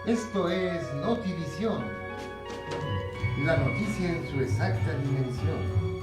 Esto es Notivisión, la noticia en su exacta dimensión.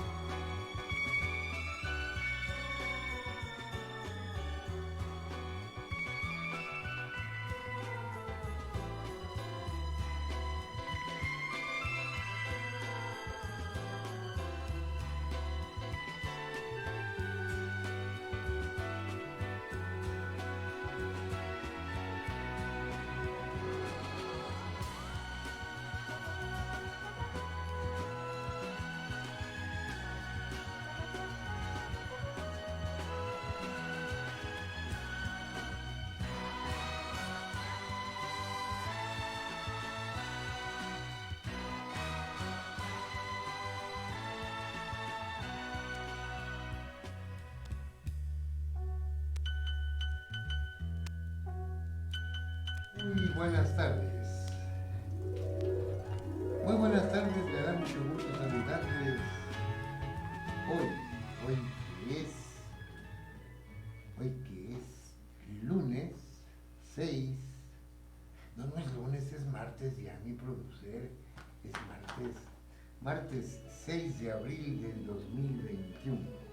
Muy buenas tardes. Muy buenas tardes, me da mucho gusto saludarles. Hoy que es lunes 6. No es lunes, es martes ya, mi producer. Es martes 6 de abril del 2021.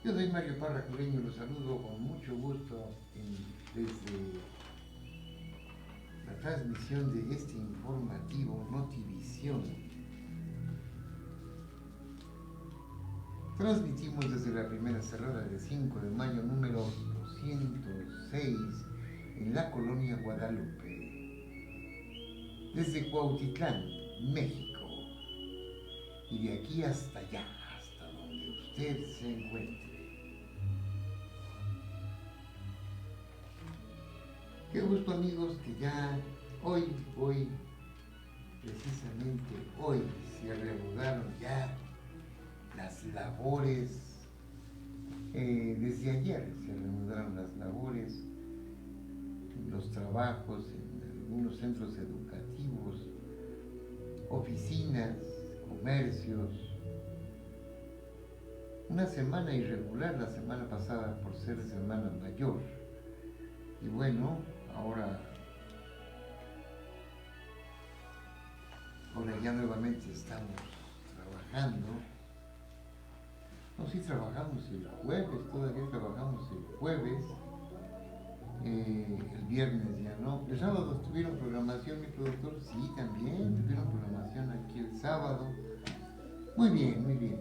Yo soy Mario Parra Cureño, los saludo con mucho gusto desde la transmisión de este informativo Notivisión. Transmitimos desde la primera cerrada de 5 de mayo, número 206, en la colonia Guadalupe, desde Cuautitlán, México, y de aquí hasta allá, hasta donde usted se encuentre. Qué gusto, amigos, que ya precisamente hoy, se reanudaron ya las labores. Desde ayer se reanudaron las labores, los trabajos en algunos centros educativos, oficinas, comercios. Una semana irregular la semana pasada por ser Semana Mayor. Y bueno, ahora ya nuevamente estamos trabajando. No, sí trabajamos el jueves, todavía trabajamos el jueves. El viernes ya no. ¿El sábado tuvieron programación, mi productor? Sí, también tuvieron programación aquí el sábado. Muy bien.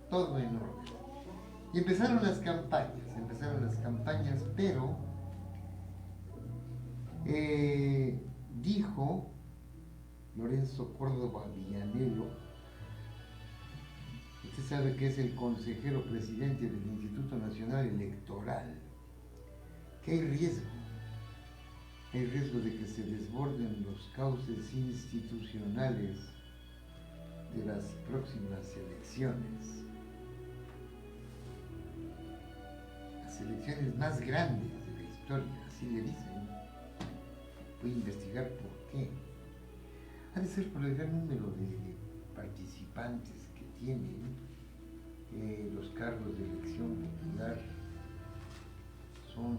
Todo en orden. Y empezaron las campañas, pero dijo Lorenzo Córdoba Villanelo, usted sabe que es el consejero presidente del Instituto Nacional Electoral, que hay riesgo de que se desborden los cauces institucionales de las próximas elecciones. Las elecciones más grandes de la historia, así le dicen. Voy a investigar por qué. Ha de ser por el gran número de participantes que tienen los cargos de elección popular. Son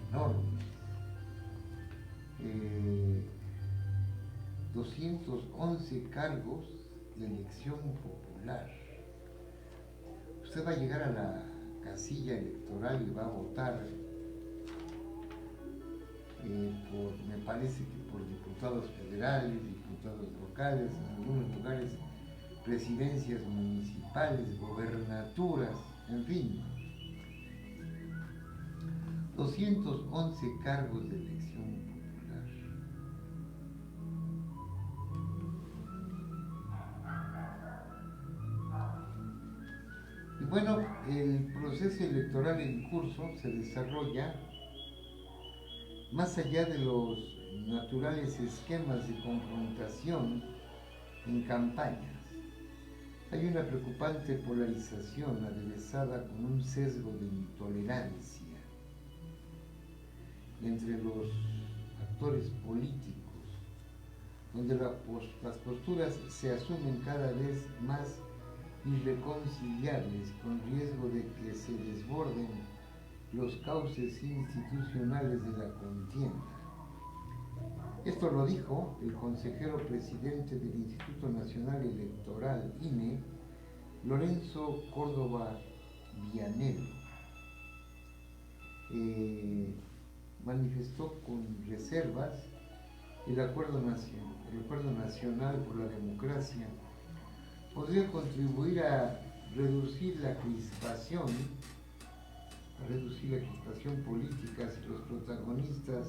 enormes. 211 cargos de elección popular. Usted va a llegar a la casilla electoral y va a votar me parece que por diputados federales, diputados locales, en algunos lugares presidencias municipales, gobernaturas, en fin, 211 cargos de elección popular. Y bueno, el proceso electoral en curso se desarrolla más allá de los naturales esquemas de confrontación en campañas. Hay una preocupante polarización aderezada con un sesgo de intolerancia entre los actores políticos, donde las posturas se asumen cada vez más irreconciliables, con riesgo de que se desborden los cauces institucionales de la contienda. Esto lo dijo el consejero presidente del Instituto Nacional Electoral, INE, Lorenzo Córdoba Vianello. Manifestó con reservas el Acuerdo Nacional por la Democracia podría contribuir a reducir la crispación política si los protagonistas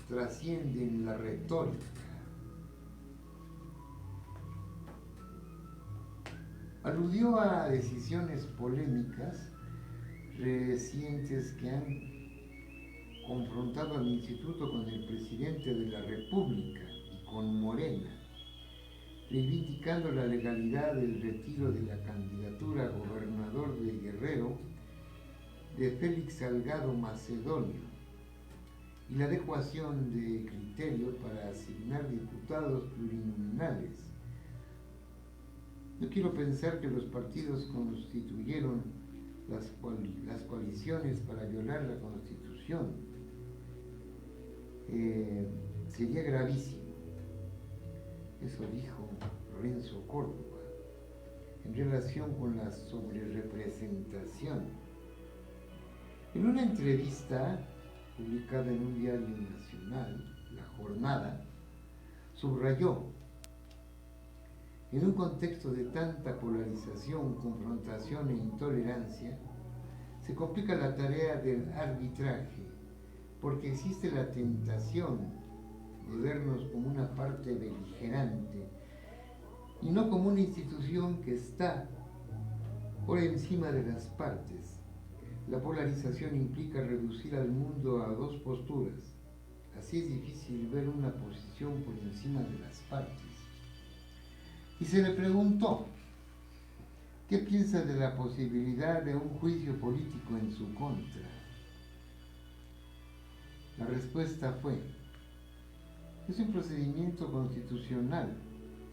trascienden la retórica. Aludió a decisiones polémicas recientes que han confrontado al instituto con el presidente de la República y con Morena, reivindicando la legalidad del retiro de la candidatura a gobernador de Guerrero de Félix Salgado Macedonio y la adecuación de criterio para asignar diputados plurinominales. Yo quiero pensar que los partidos constituyeron las coaliciones para violar la Constitución. Sería gravísimo. Eso dijo Lorenzo Córdoba en relación con la sobrerepresentación. En una entrevista publicada en un diario nacional, La Jornada, subrayó: en un contexto de tanta polarización, confrontación e intolerancia, se complica la tarea del arbitraje, porque existe la tentación de vernos como una parte beligerante y no como una institución que está por encima de las partes. La polarización implica reducir al mundo a dos posturas. Así es difícil ver una posición por encima de las partes. Y se le preguntó, ¿qué piensa de la posibilidad de un juicio político en su contra? La respuesta fue: es un procedimiento constitucional.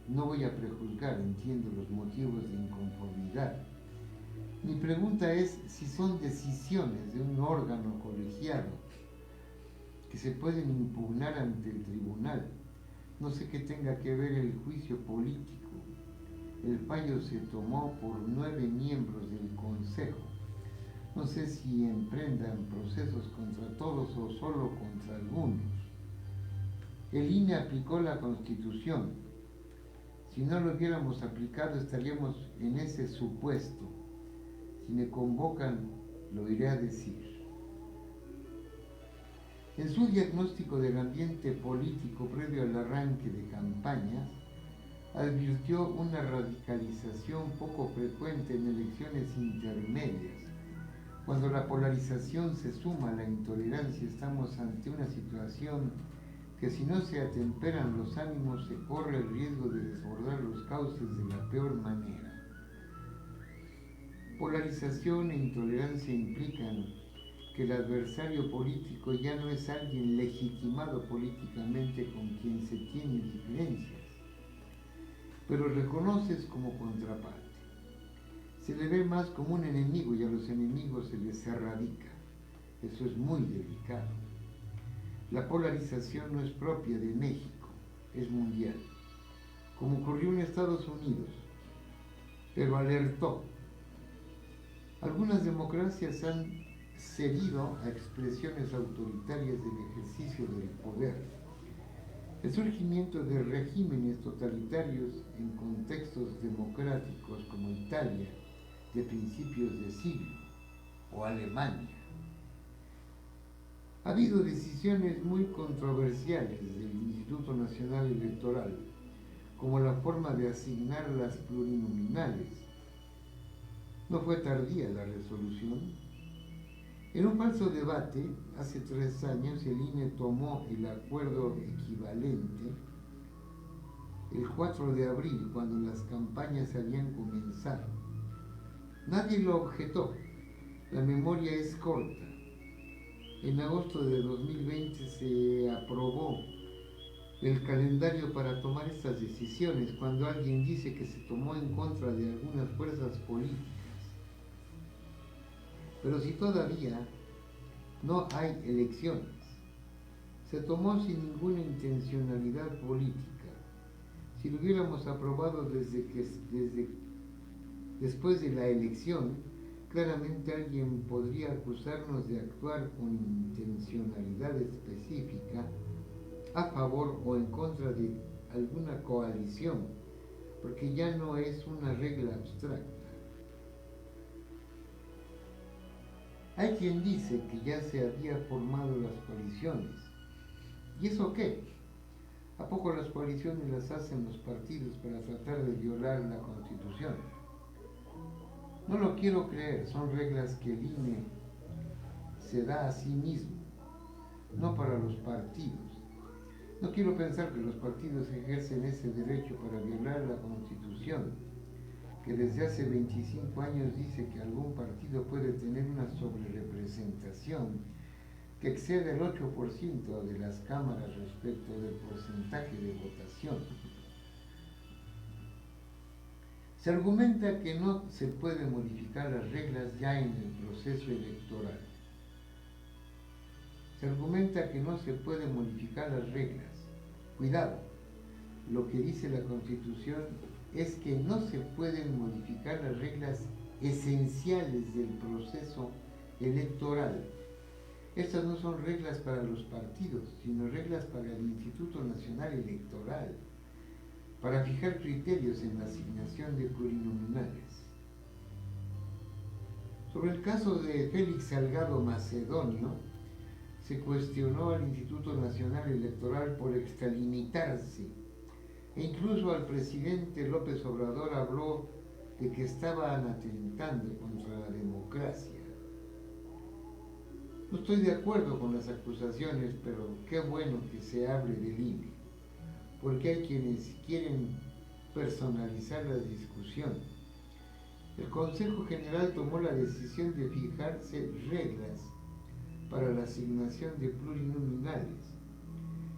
No voy a prejuzgar, entiendo los motivos de inconformidad. Mi pregunta es si son decisiones de un órgano colegiado que se pueden impugnar ante el tribunal. No sé qué tenga que ver el juicio político. El fallo se tomó por 9 miembros del Consejo. No sé si emprendan procesos contra todos o solo contra algunos. El INE aplicó la Constitución. Si no lo hubiéramos aplicado, estaríamos en ese supuesto. Si me convocan, lo iré a decir. En su diagnóstico del ambiente político previo al arranque de campañas, advirtió una radicalización poco frecuente en elecciones intermedias. Cuando la polarización se suma a la intolerancia, estamos ante una situación que, si no se atemperan los ánimos, se corre el riesgo de desbordar los cauces de la peor manera. Polarización e intolerancia implican que el adversario político ya no es alguien legitimado políticamente con quien se tiene diferencias, pero reconoces como contraparte. Se le ve más como un enemigo y a los enemigos se les erradica. Eso es muy delicado. La polarización no es propia de México, es mundial, como ocurrió en Estados Unidos, pero alertó. Algunas democracias han cedido a expresiones autoritarias del ejercicio del poder. El surgimiento de regímenes totalitarios en contextos democráticos como Italia de principios de siglo o Alemania. Ha habido decisiones muy controversiales del Instituto Nacional Electoral, como la forma de asignar las plurinominales. ¿No fue tardía la resolución? En un falso debate, hace 3 años, el INE tomó el acuerdo equivalente el 4 de abril, cuando las campañas habían comenzado. Nadie lo objetó. La memoria es corta. En agosto de 2020 se aprobó el calendario para tomar estas decisiones, cuando alguien dice que se tomó en contra de algunas fuerzas políticas. Pero si todavía no hay elecciones, se tomó sin ninguna intencionalidad política. Si lo hubiéramos aprobado después de la elección, claramente alguien podría acusarnos de actuar con intencionalidad específica a favor o en contra de alguna coalición, porque ya no es una regla abstracta. Hay quien dice que ya se había formado las coaliciones. ¿Y eso qué? ¿A poco las coaliciones las hacen los partidos para tratar de violar la Constitución? No lo quiero creer, son reglas que el INE se da a sí mismo, no para los partidos. No quiero pensar que los partidos ejercen ese derecho para violar la Constitución, que desde hace 25 años dice que algún partido puede tener una sobrerepresentación que excede el 8% de las cámaras respecto del porcentaje de votación. Se argumenta que no se puede modificar las reglas ya en el proceso electoral. Se argumenta que no se puede modificar las reglas. Cuidado, lo que dice la Constitución es que no se pueden modificar las reglas esenciales del proceso electoral. Estas no son reglas para los partidos, sino reglas para el Instituto Nacional Electoral, para fijar criterios en la asignación de plurinominales. Sobre el caso de Félix Salgado Macedonio, se cuestionó al Instituto Nacional Electoral por extralimitarse, e incluso al presidente López Obrador habló de que estaban atentando contra la democracia. No estoy de acuerdo con las acusaciones, pero qué bueno que se hable del INE, porque hay quienes quieren personalizar la discusión. El Consejo General tomó la decisión de fijarse reglas para la asignación de plurinominales,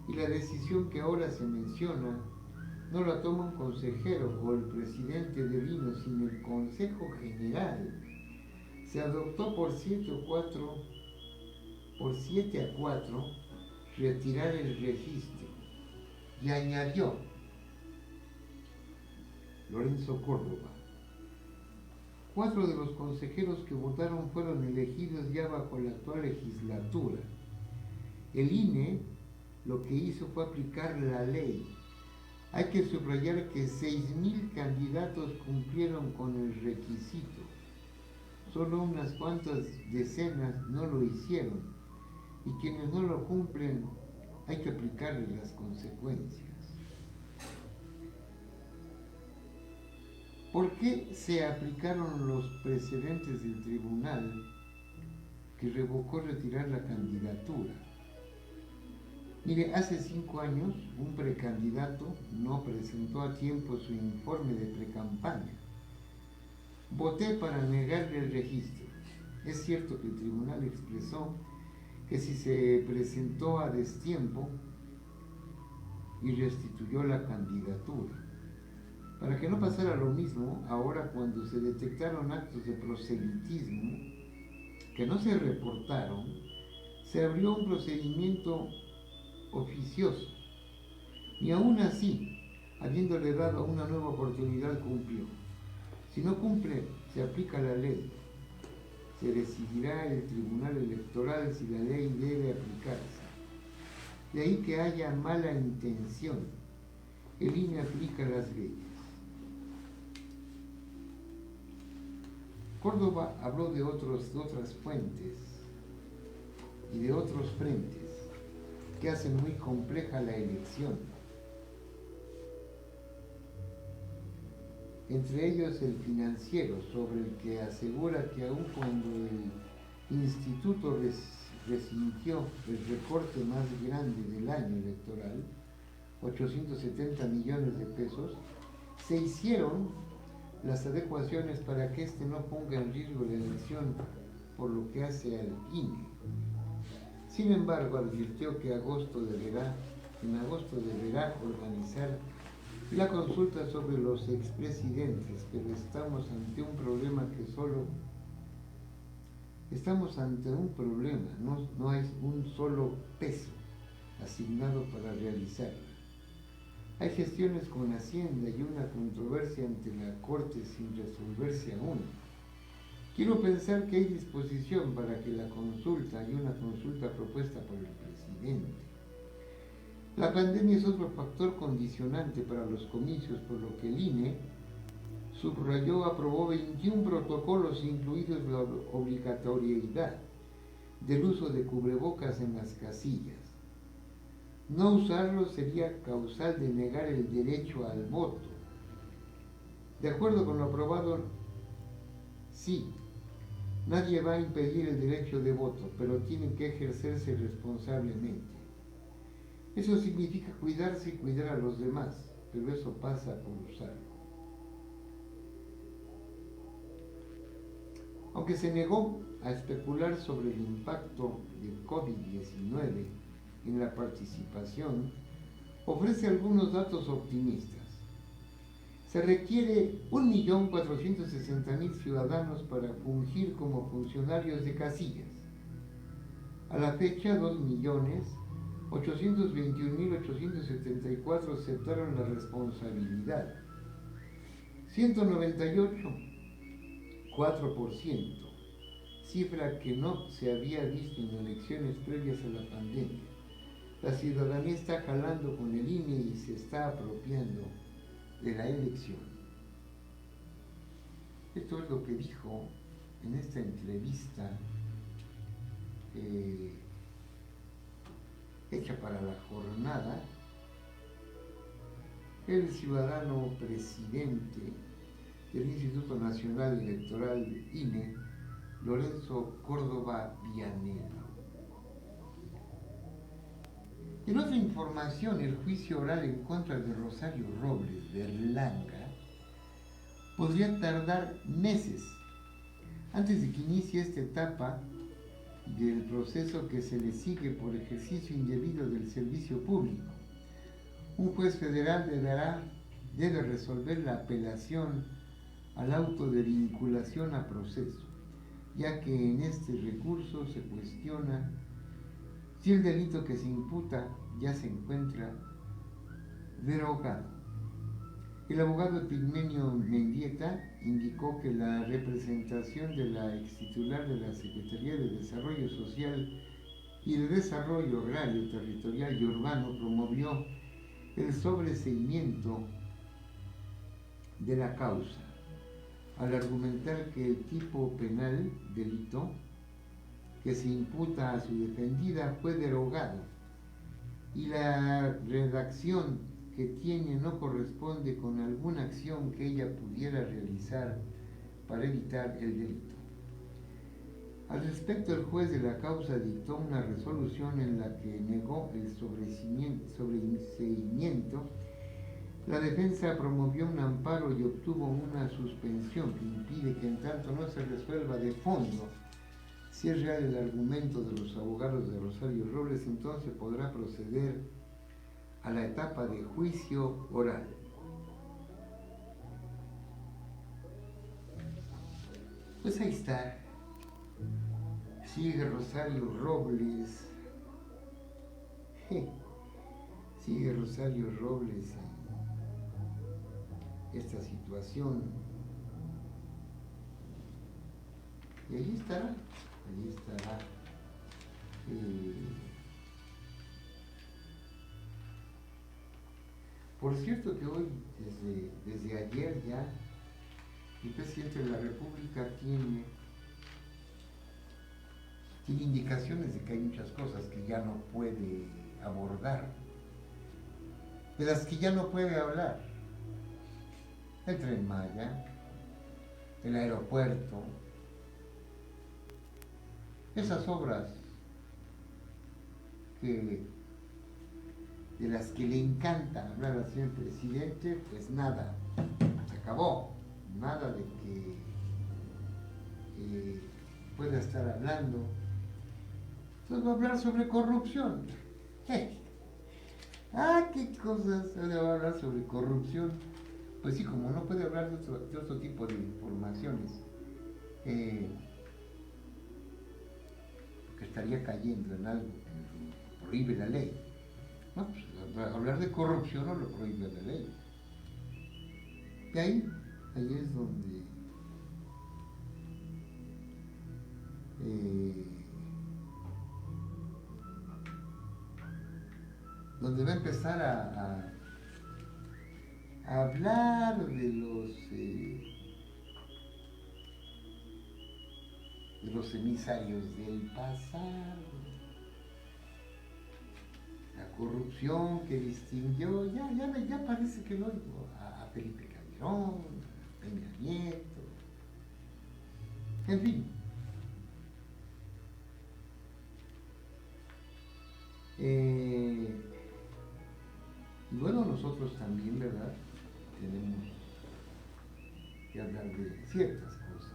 y la decisión que ahora se menciona no la toma un consejero o el presidente del INE, sino el Consejo General. Se adoptó por 7 a 4 retirar el registro, y añadió Lorenzo Córdoba: 4 de los consejeros que votaron fueron elegidos ya bajo la actual legislatura. El INE lo que hizo fue aplicar la ley. Hay que subrayar que 6,000 candidatos cumplieron con el requisito. Solo unas cuantas decenas no lo hicieron, y quienes no lo cumplen hay que aplicarles las consecuencias. ¿Por qué se aplicaron los precedentes del tribunal que revocó retirar la candidatura? Mire, hace 5 años un precandidato no presentó a tiempo su informe de precampaña. Voté para negarle el registro. Es cierto que el tribunal expresó que si se presentó a destiempo y restituyó la candidatura. Para que no pasara lo mismo, ahora cuando se detectaron actos de proselitismo que no se reportaron, se abrió un procedimiento oficioso, y aún así, habiéndole dado una nueva oportunidad, cumplió. Si no cumple, se aplica la ley. que decidirá el Tribunal Electoral si la ley debe aplicarse. De ahí que haya mala intención. El INE aplica las leyes. Córdoba habló de otras fuentes y de otros frentes que hacen muy compleja la elección. Entre ellos el financiero, sobre el que asegura que aun cuando el instituto resintió el recorte más grande del año electoral, 870 millones de pesos, se hicieron las adecuaciones para que éste no ponga en riesgo la elección por lo que hace al INE. Sin embargo, advirtió que en agosto deberá organizar la consulta sobre los expresidentes, pero estamos ante un problema, no hay un solo peso asignado para realizarla. Hay gestiones con Hacienda y una controversia ante la Corte sin resolverse aún. Quiero pensar que hay disposición para que la consulta, hay una consulta propuesta por el presidente. La pandemia es otro factor condicionante para los comicios, por lo que el INE aprobó 21 protocolos, incluidos la obligatoriedad del uso de cubrebocas en las casillas. No usarlo sería causal de negar el derecho al voto. De acuerdo con lo aprobado, sí, nadie va a impedir el derecho de voto, pero tiene que ejercerse responsablemente. Eso significa cuidarse y cuidar a los demás, pero eso pasa por usarlo. Aunque se negó a especular sobre el impacto del COVID-19 en la participación, ofrece algunos datos optimistas. Se requiere 1.460.000 ciudadanos para fungir como funcionarios de casillas. A la fecha, 2.821.874 aceptaron la responsabilidad. 198, 4%, cifra que no se había visto en elecciones previas a la pandemia. La ciudadanía está jalando con el INE y se está apropiando de la elección. Esto es lo que dijo en esta entrevista hecha para la jornada el ciudadano presidente del Instituto Nacional Electoral INE, Lorenzo Córdoba Vianello. En otra información, el juicio oral en contra de Rosario Robles Berlanga podría tardar meses antes de que inicie esta etapa del proceso que se le sigue por ejercicio indebido del servicio público. Un juez federal debe resolver la apelación al auto de vinculación a proceso, ya que en este recurso se cuestiona si el delito que se imputa ya se encuentra derogado. El abogado Epigmenio Mendieta indicó que la representación de la extitular de la Secretaría de Desarrollo Social y de Desarrollo Agrario, Territorial y Urbano promovió el sobreseimiento de la causa, al argumentar que el tipo penal delito que se imputa a su defendida fue derogado y la redacción que tiene no corresponde con alguna acción que ella pudiera realizar para evitar el delito. Al respecto, el juez de la causa dictó una resolución en la que negó el sobreseimiento. La defensa promovió un amparo y obtuvo una suspensión que impide que, en tanto no se resuelva de fondo si es real el argumento de los abogados de Rosario Robles, entonces podrá proceder a la etapa de juicio oral. Pues ahí está. Sigue Rosario Robles. Sigue Rosario Robles en esta situación. Y allí estará, allí estará. Por cierto que hoy, desde ayer ya, el presidente de la República tiene indicaciones de que hay muchas cosas que ya no puede abordar, de las que ya no puede hablar. El Tren Maya, el aeropuerto, esas obras de las que le encanta hablar al señor presidente, pues nada, se acabó. Nada de que pueda estar hablando. Entonces va a hablar sobre corrupción. ¿Qué cosas? Va a hablar sobre corrupción. Pues sí, como no puede hablar de otro tipo de informaciones, que estaría cayendo en algo que prohíbe la ley. No, pues hablar de corrupción no lo prohíbe la ley. Y ahí es donde va a empezar a hablar de los emisarios del pasado, la corrupción que distinguió, ya parece que lo oigo, a Felipe Calderón, a Peña Nieto, en fin. Y bueno, nosotros también, ¿verdad? Tenemos que hablar de ciertas cosas.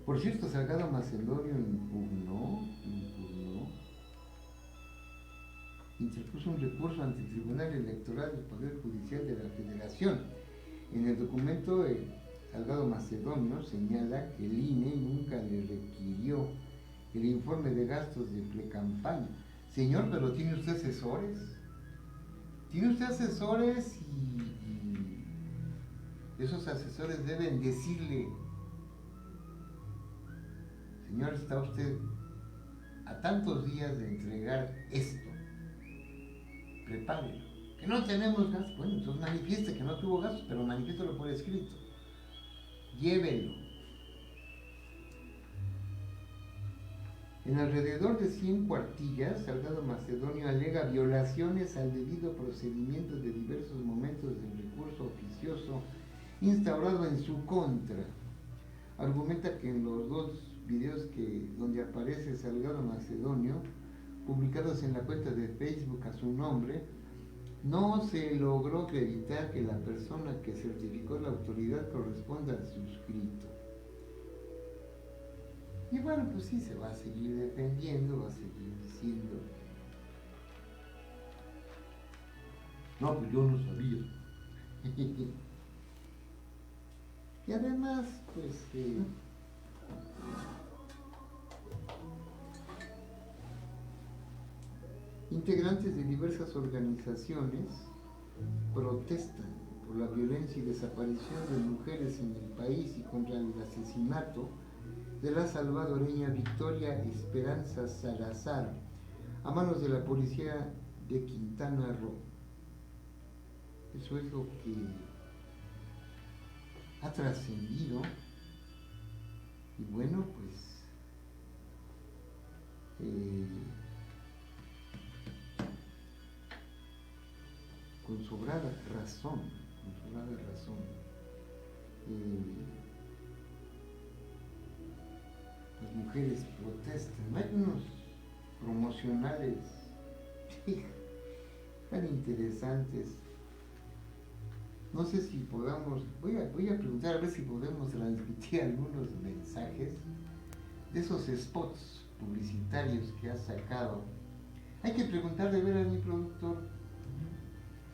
Por cierto, Salgado Macedonio interpuso un recurso ante el Tribunal Electoral del Poder Judicial de la Federación. En el documento, Salgado Macedonio señala que el INE nunca le requirió el informe de gastos de precampaña. Señor, pero ¿tiene usted asesores? ¿Tiene usted asesores? Y esos asesores deben decirle: señor, está usted a tantos días de entregar esto, prepárelo. Que no tenemos gastos, bueno, entonces manifieste que no tuvo gastos, pero manifiéstelo por escrito. Llévelo. En alrededor de 100 cuartillas, Salgado Macedonio alega violaciones al debido procedimiento de diversos momentos del recurso oficioso instaurado en su contra. Argumenta que en los dos videos donde aparece Salgado Macedonio, publicados en la cuenta de Facebook a su nombre, no se logró acreditar que la persona que certificó la autoridad corresponda al suscrito. Y bueno, pues sí, se va a seguir defendiendo, va a seguir diciendo: no, pues yo no sabía. Y además, pues integrantes de diversas organizaciones protestan por la violencia y desaparición de mujeres en el país y contra el asesinato de la salvadoreña Victoria Esperanza Salazar a manos de la policía de Quintana Roo. Eso es lo que ha trascendido. Y bueno, pues con sobrada razón, las mujeres protestan. Hay unos promocionales tan interesantes. No sé si podamos, voy a preguntar a ver si podemos transmitir algunos mensajes de esos spots publicitarios que ha sacado. Hay que preguntar de ver a mi productor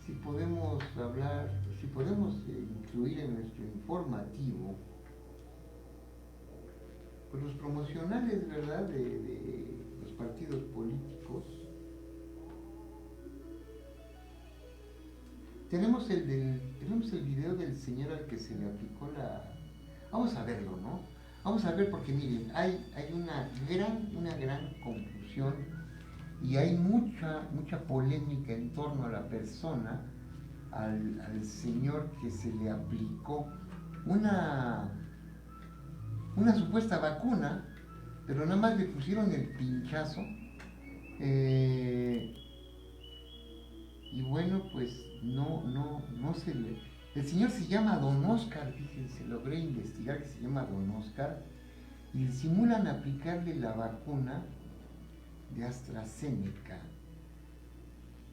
si podemos hablar, si podemos incluir en nuestro informativo pues los promocionales, ¿verdad?, de los partidos políticos. tenemos el video del señor al que se le aplicó la... Vamos a verlo, ¿no? Vamos a ver porque miren, hay una gran confusión y hay mucha polémica en torno a la persona, al señor que se le aplicó una supuesta vacuna, pero nada más le pusieron el pinchazo. Y bueno, pues no se le... El señor se llama Don Oscar, fíjense, logré investigar que se llama Don Oscar, y simulan aplicarle la vacuna de AstraZeneca.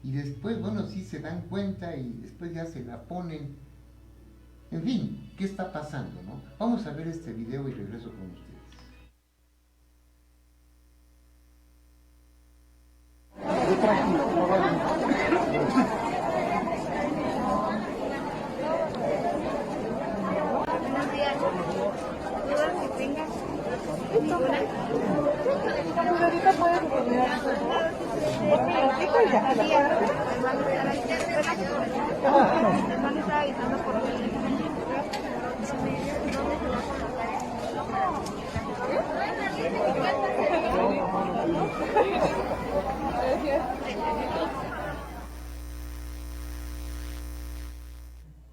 Y después, bueno, sí se dan cuenta y después ya se la ponen. En fin, ¿qué está pasando, no? Vamos a ver este video y regreso con ustedes. Ahorita puedes poner.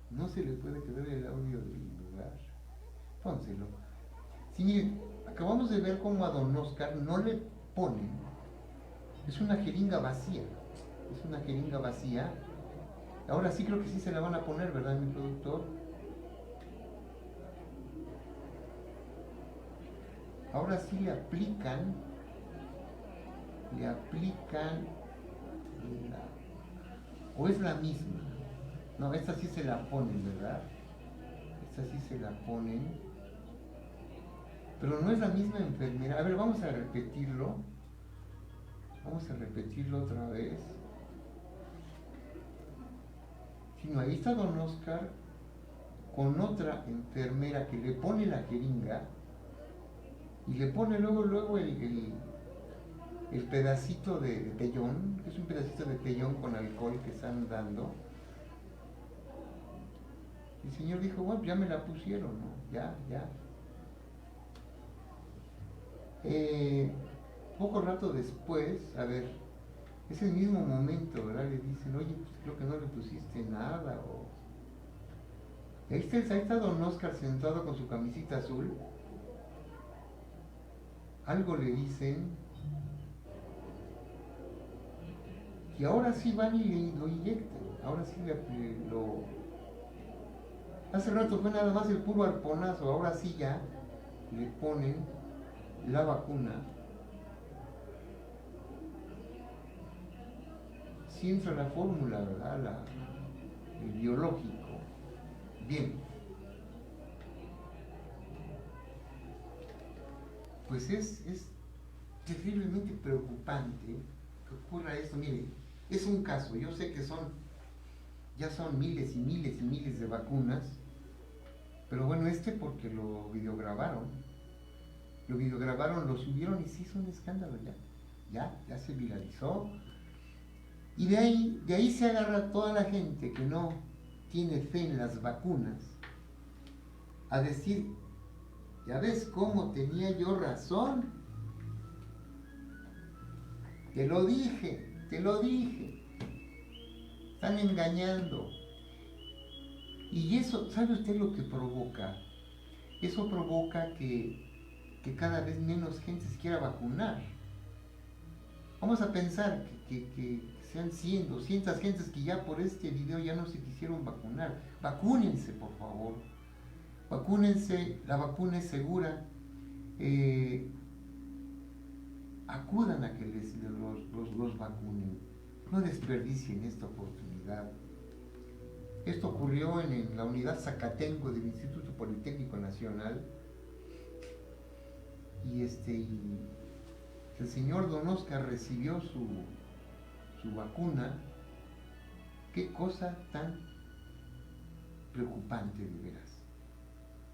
No se le puede quedar el audio del lugar. Pónselo. Sí, miren, acabamos de ver cómo a Don Oscar no le ponen. Es una jeringa vacía. Es una jeringa vacía. Ahora sí creo que sí se la van a poner, ¿verdad, mi productor? Ahora sí le aplican o es la misma. No, esta sí se la ponen, ¿verdad? Esta sí se la ponen. Pero no es la misma enfermera. A ver, vamos a repetirlo. Vamos a repetirlo otra vez. Si no, ahí está Don Oscar con otra enfermera que le pone la jeringa y le pone luego el pedacito de pellón, que es un pedacito de pellón con alcohol que están dando. El señor dijo, bueno, ya me la pusieron, ¿no? Ya. Poco rato después, a ver, es el mismo momento, ¿verdad? Le dicen, oye, pues creo que no le pusiste nada, o... Ahí está Don Oscar sentado con su camisita azul. Algo le dicen, y ahora sí van y lo inyectan, ahora sí lo... Hace rato fue nada más el puro arponazo, ahora sí ya le ponen la vacuna. Sí entra la fórmula, ¿verdad? El biológico. Bien. Pues es terriblemente preocupante que ocurra esto. Mire, es un caso, yo sé que ya son miles y miles y miles de vacunas, pero bueno, porque lo videograbaron, lo subieron y se hizo un escándalo ya se viralizó. Y de ahí se agarra toda la gente que no tiene fe en las vacunas a decir, ya ves cómo tenía yo razón, te lo dije, están engañando. Y eso, ¿sabe usted lo que provoca? Eso provoca que cada vez menos gente se quiera vacunar. Vamos a pensar que sean 100, 200 gentes que ya por este video ya no se quisieron vacunar. Vacúnense, por favor. Vacúnense, la vacuna es segura. Acudan a que los vacunen. No desperdicien esta oportunidad. Esto ocurrió en la unidad Zacatenco del Instituto Politécnico Nacional. Y el señor Don Oscar recibió su vacuna. Qué cosa tan preocupante, de veras.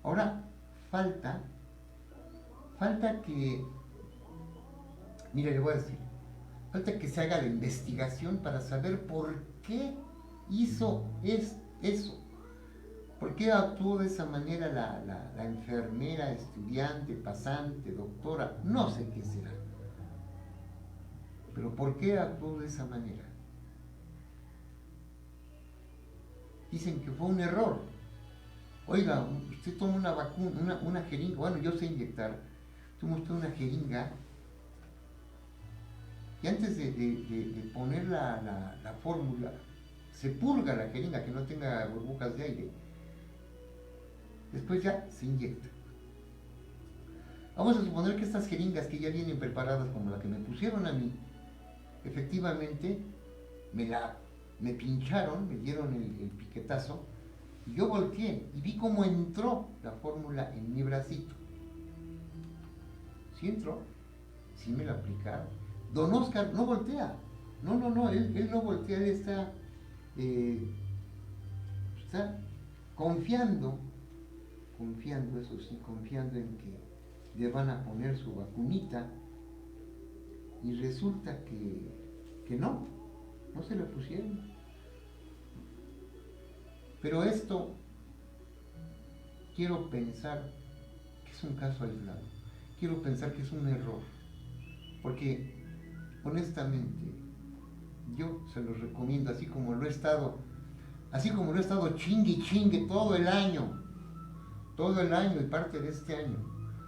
Ahora falta que, mire, le voy a decir, falta que se haga la investigación para saber por qué hizo eso? ¿Por qué actuó de esa manera la enfermera, estudiante, pasante, doctora? No sé qué será. Pero ¿por qué actuó de esa manera? Dicen que fue un error. Oiga, usted toma una vacuna, una jeringa, bueno, yo sé inyectar, toma usted una jeringa y antes de poner la fórmula, se purga la jeringa, que no tenga burbujas de aire. Después ya se inyecta. Vamos a suponer que estas jeringas que ya vienen preparadas como la que me pusieron a mí, efectivamente me pincharon, me dieron el piquetazo, y yo volteé y vi cómo entró la fórmula en mi bracito. Sí entró, sí me la aplicaron. Don Oscar no voltea, no, él no voltea, él está confiando, eso sí, confiando en que le van a poner su vacunita, y resulta que no se la pusieron. Pero esto quiero pensar que es un caso aislado, quiero pensar que es un error, porque honestamente yo se los recomiendo, así como lo he estado chingue todo el año y parte de este año,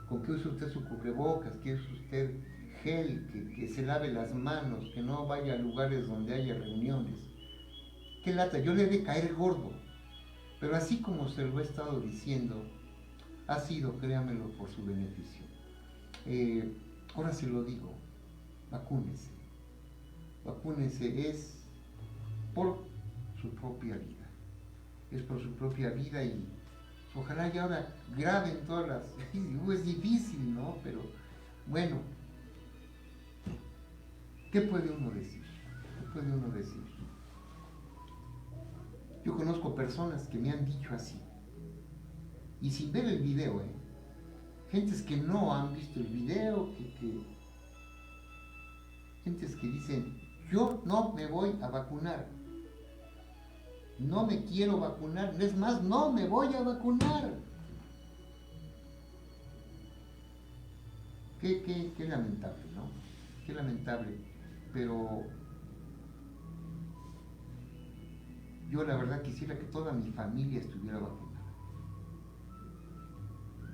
con que use usted su cubrebocas, que use usted gel, que se lave las manos, que no vaya a lugares donde haya reuniones. Qué lata, yo le he de caer gordo, pero así como se lo he estado diciendo, ha sido, créamelo, por su beneficio. Ahora se lo digo, vacúnese, es por su propia vida, y ojalá ya ahora graben todas las... es difícil, ¿no? Pero bueno, ¿qué puede uno decir? Yo conozco personas que me han dicho así, y sin ver el video, gentes que no han visto el video, gentes que dicen, yo no me voy a vacunar, no me quiero vacunar, es más, no me voy a vacunar. Qué lamentable, ¿no? Qué lamentable, pero yo la verdad quisiera que toda mi familia estuviera vacunada,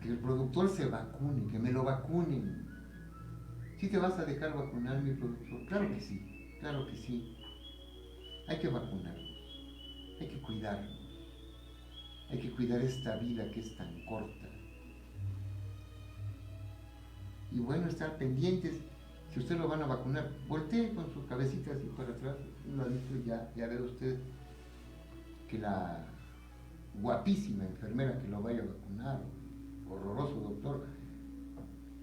que el productor se vacune, que me lo vacunen. ¿Sí te vas a dejar vacunar, mi productor? Claro que sí, hay que vacunarnos, hay que cuidarnos, hay que cuidar esta vida que es tan corta. Y bueno, estar pendientes, si usted lo van a vacunar, voltee con su cabecita así para atrás, lo ha visto, ya ve usted que la guapísima enfermera que lo vaya a vacunar, horroroso doctor,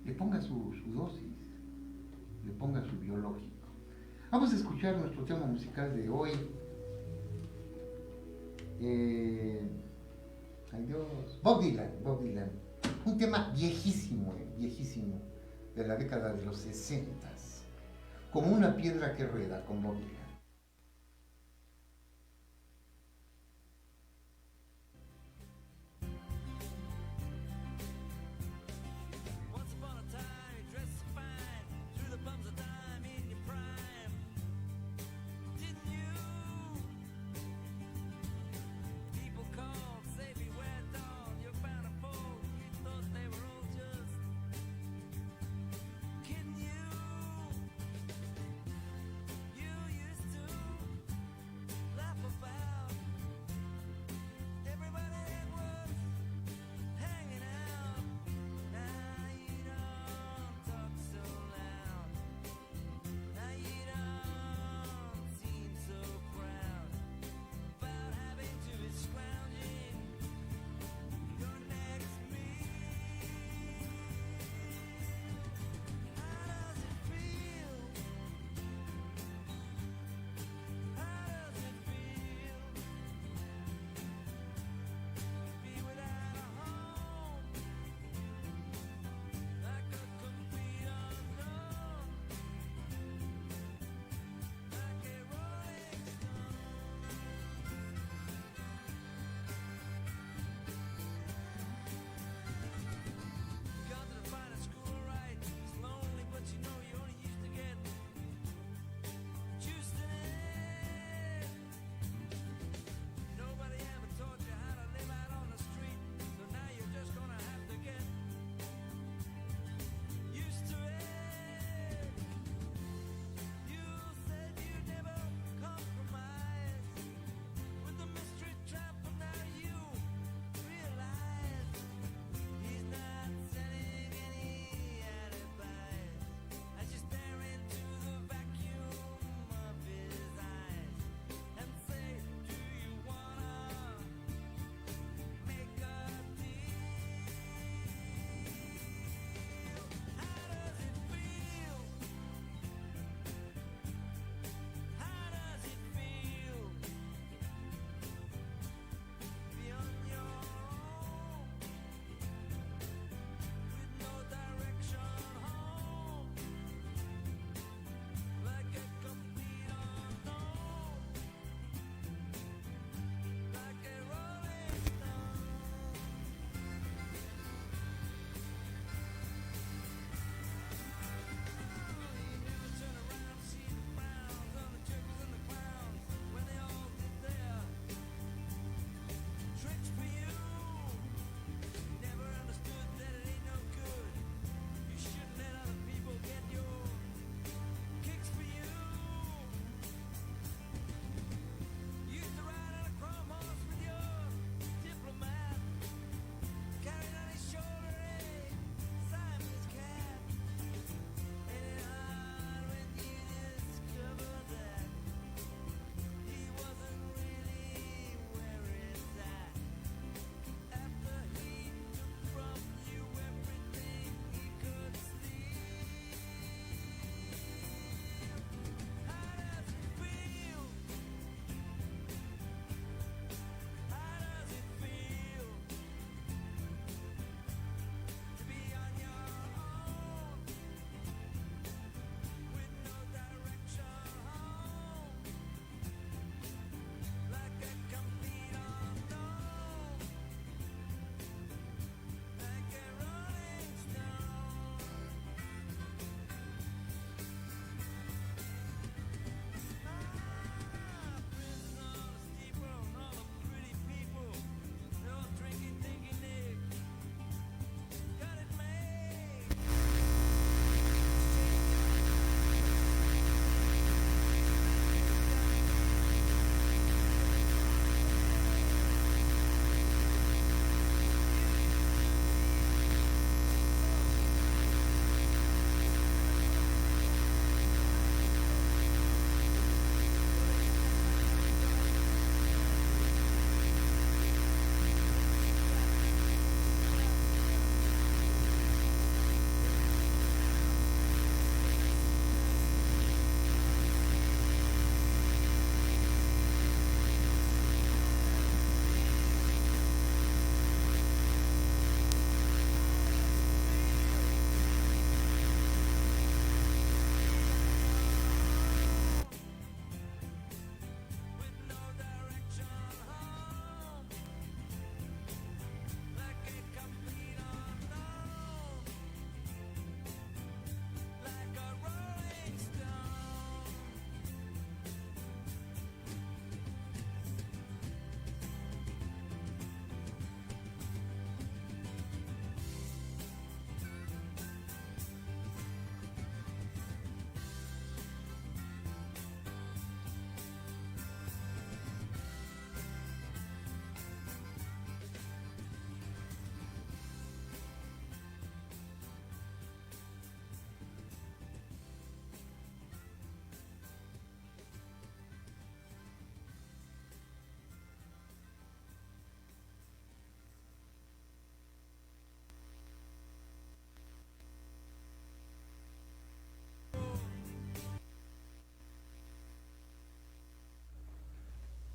le ponga su dosis, le ponga su biológico. Vamos a escuchar nuestro tema musical de hoy. Ay Dios, Bob Dylan, un tema viejísimo, de la década de los 60, como una piedra que rueda, con Bob Dylan. You used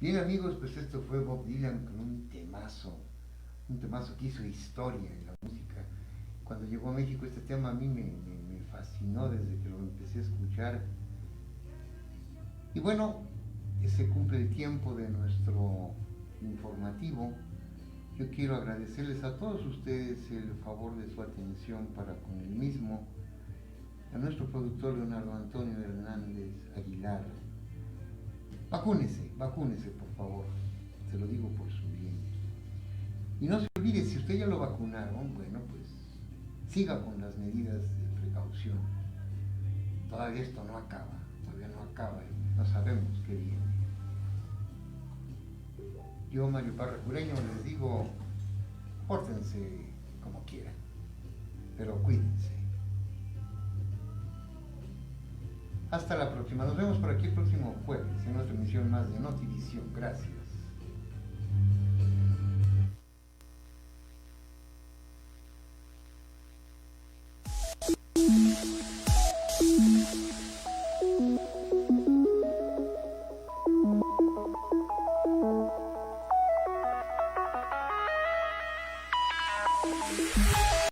Bien amigos, pues esto fue Bob Dylan con un temazo que hizo historia en la música. Cuando llegó a México este tema a mí me fascinó desde que lo empecé a escuchar. Y bueno, se cumple el tiempo de nuestro informativo. Yo quiero agradecerles a todos ustedes el favor de su atención para con el mismo, a nuestro productor Leonardo Antonio Hernández Aguilar. Vacúnese por favor, se lo digo por su bien. Y no se olvide, si usted ya lo vacunaron, bueno, pues siga con las medidas de precaución. Todavía esto no acaba y no sabemos qué viene. Yo, Mario Parra Cureño, les digo, pórtense como quieran, pero cuídense. Hasta la próxima. Nos vemos por aquí el próximo jueves en nuestra emisión más de Notivisión. Gracias. Thank you.